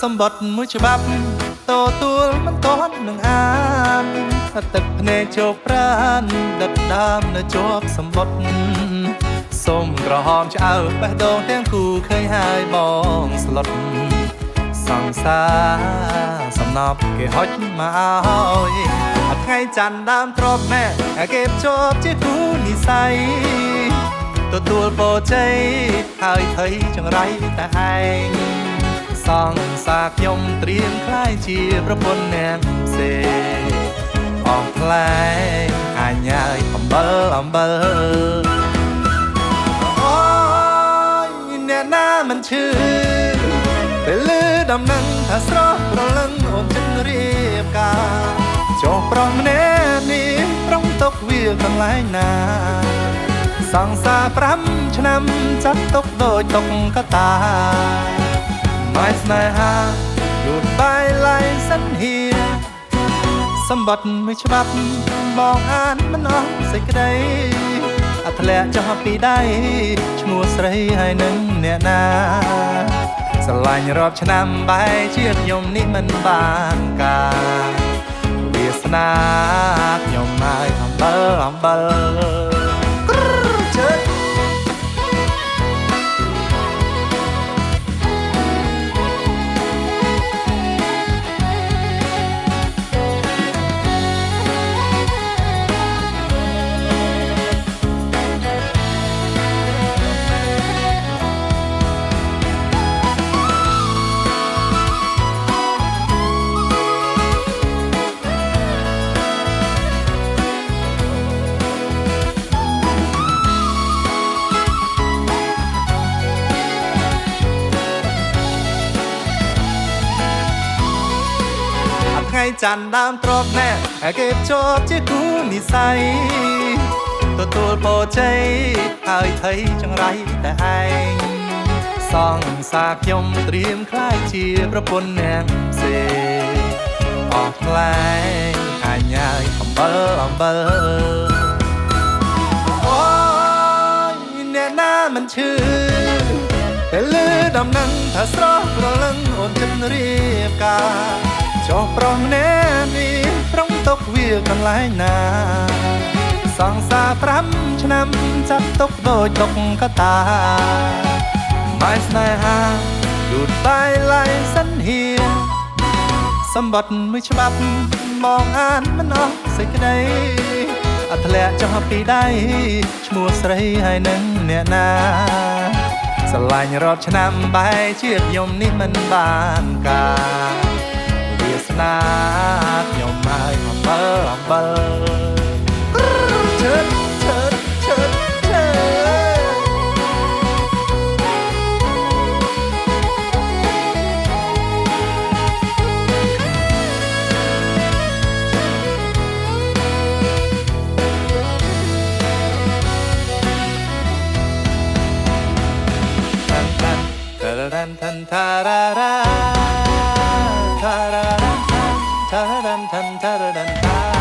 សម្បត្តិមួយច្បាប់តទួលមិនតន់នឹងអានទឹកភ្នែកជោគប្រានដិតដាមនៅជាប់សម្បត្តិសូមក្រហមឆ្អើបេះដូងទាំងគូឃើញហើយបងស្លុតសង្សារសំណប់គេហុចមកឲ្យថ្ងៃច័ន្ទដើមទ្របណែគេភ្ជាប់ជាគូនិស័យទទួលពរជ័យហើយថៃចង្រៃតែឯងសង្សារខ្ញុំត្រៀមខ្លាយជាប្រពន្ធអ្នកផ្សេងអងខ្លែងអញ្ញើយអំបិលអូយអ្នកណាមិនឈឺពេលលឺដំណឹងថាស្រស់ប្រលឹងអូនចិត្តរៀបការចុះប្រុសម្នាក់នេះប្រងទុកវាកន្លែងណាសង្សារ5ឆ្នាំចាត់ទុកដូចទុកកតាម៉ែស្នេហាលូតបាយឡៃសិនហៀសម្បត្តិមួយច្បាប់បងអានមិនអស់សេចក្តីអធ្លាក់ចោះពីដៃឈ្មោះស្រីហើយនឹងអ្នកណាស្រឡាញ់រាប់ឆ្នាំបែរជាខ្ញុំនេះមិនបានការវាសនាខ្ញុំហើយអំបិលថ្ងៃច័ន្ទដើមទ្របណែគេភ្ជាប់ជាគូនិស័យទទួលពរជ័យហើយថៃចង្រៃតែឯងសង្សារខ្ញុំត្រៀមខ្លាយជាប្រពន្ធអ្នកផ្សេងអស់ខ្លែងអញ្ញើយអំបិលអូយអ្នកណាមិនឈឺពេលលឺដំណឹងថាស្រស់ប្រលឹងអូនចិត្តរៀបការចុះប្រុសម្នាក់នេះប្រងទុកវាកន្លែងណាសង្សារ5ឆ្នាំចាត់ទុកដូចទុកកតាម៉ែស្នេហាលូតបាយឡៃសិនហៀសម្បត្តិមួយច្បាប់បងអានមិនអស់សេចក្តីអធ្លាក់ចោះពីដៃឈ្មោះស្រីហើយនឹងអ្នកណាស្រឡាញ់រាប់ឆ្នាំបែរជាខ្ញុំនេះមិនបានការវាសនាខ្ញុំហើយអំបិលឈើทาราราทาราทันทาราดันทันทาราดันทา